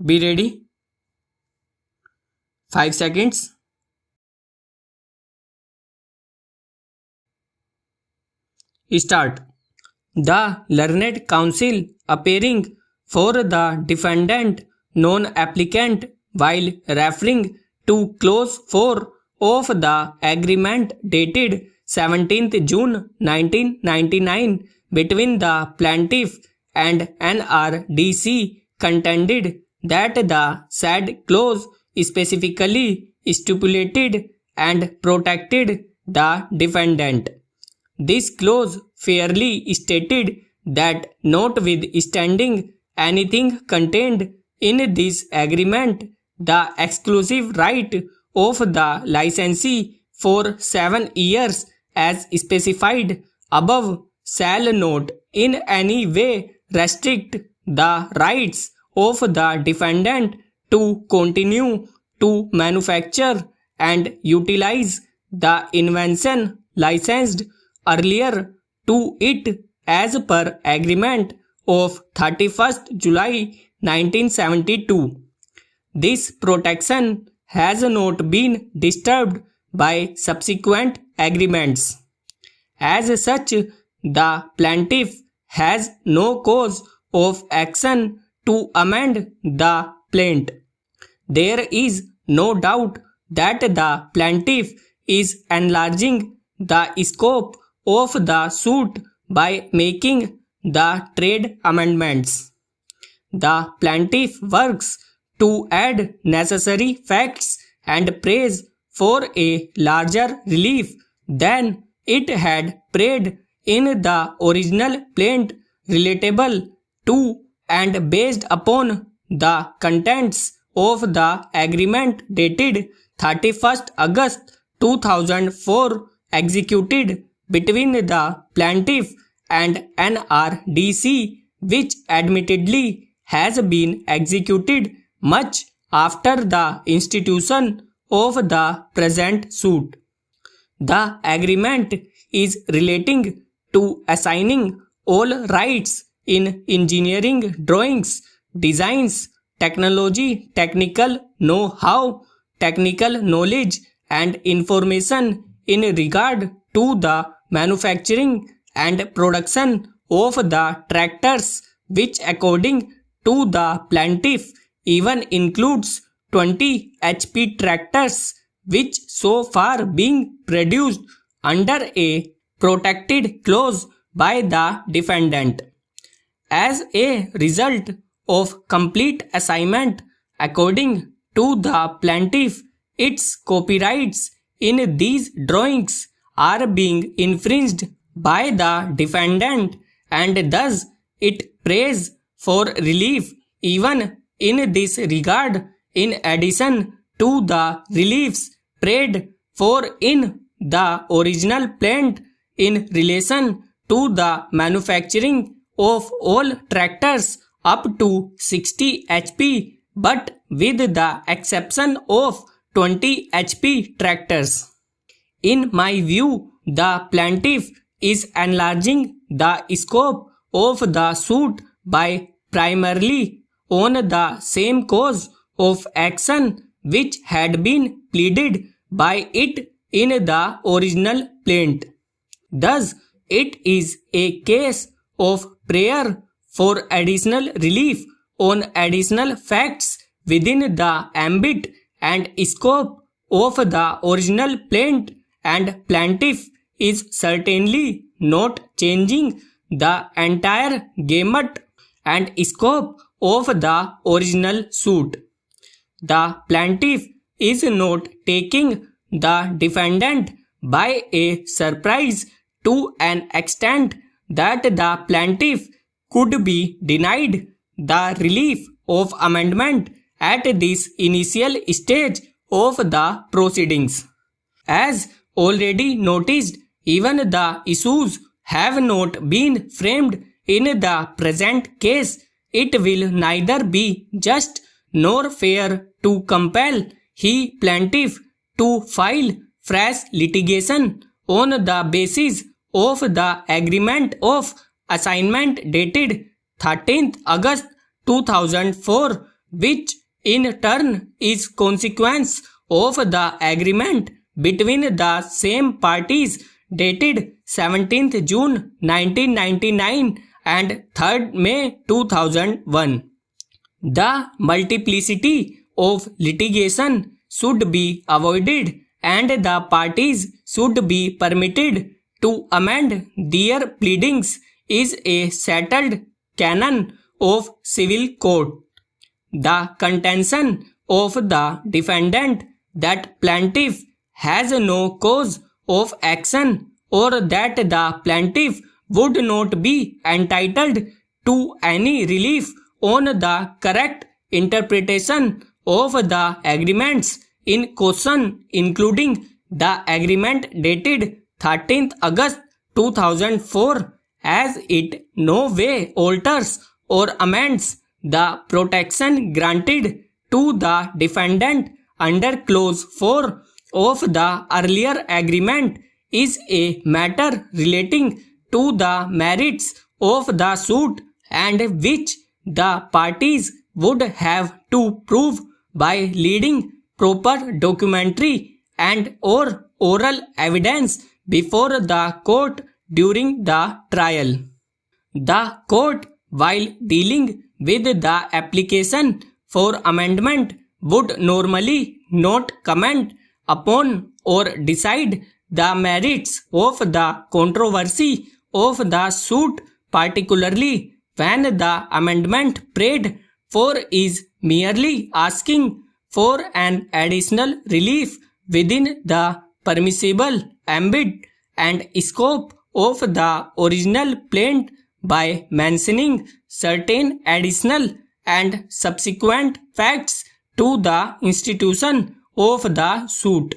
Be ready. 5 seconds. Start. The learned counsel appearing for the defendant non-applicant while referring to clause 4 of the agreement dated 17th June 1999 between the plaintiff and NRDC contended that the said clause specifically stipulated and protected the defendant. This clause fairly stated that notwithstanding anything contained in this agreement, the exclusive right of the licensee for 7 years as specified above shall not in any way restrict the rights of the defendant to continue to manufacture and utilize the invention licensed earlier to it as per agreement of 31st July 1972. This protection has not been disturbed by subsequent agreements. As such, the plaintiff has no cause of action to amend the plaint. There is no doubt that the plaintiff is enlarging the scope of the suit by making the trade amendments. The plaintiff works to add necessary facts and praise for a larger relief than it had prayed in the original plaint relatable to and based upon the contents of the agreement dated 31st August 2004 executed between the plaintiff and NRDC, which admittedly has been executed much after the institution of the present suit. The agreement is relating to assigning all rights in engineering drawings, designs, technology, technical know-how, technical knowledge and information in regard to the manufacturing and production of the tractors, which according to the plaintiff even includes 20 HP tractors which so far being produced under a protected clause by the defendant. As a result of complete assignment, according to the plaintiff, its copyrights in these drawings are being infringed by the defendant and thus it prays for relief even in this regard in addition to the reliefs prayed for in the original plaint in relation to the manufacturing of all tractors up to 60 HP but with the exception of 20 HP tractors. In my view, the plaintiff is enlarging the scope of the suit by primarily on the same cause of action which had been pleaded by it in the original plaint. Thus, it is a case of prayer for additional relief on additional facts within the ambit and scope of the original plaint, and plaintiff is certainly not changing the entire gamut and scope of the original suit. The plaintiff is not taking the defendant by a surprise to an extent that the plaintiff could be denied the relief of amendment at this initial stage of the proceedings. As already noticed, even the issues have not been framed in the present case. It will neither be just nor fair to compel he plaintiff to file fresh litigation on the basis of the agreement of assignment dated 13th August 2004 which in turn is consequence of the agreement between the same parties dated 17th June 1999 and 3rd May 2001. The multiplicity of litigation should be avoided and the parties should be permitted to amend their pleadings is a settled canon of civil court. The contention of the defendant that plaintiff has no cause of action or that the plaintiff would not be entitled to any relief on the correct interpretation of the agreements in question, including the agreement dated 13th August 2004, as it no way alters or amends the protection granted to the defendant under clause 4 of the earlier agreement, is a matter relating to the merits of the suit and which the parties would have to prove by leading proper documentary and or oral evidence before the court during the trial. The court, while dealing with the application for amendment, would normally not comment upon or decide the merits of the controversy of the suit, particularly when the amendment prayed for is merely asking for an additional relief within the permissible ambit and scope of the original plaint by mentioning certain additional and subsequent facts to the institution of the suit.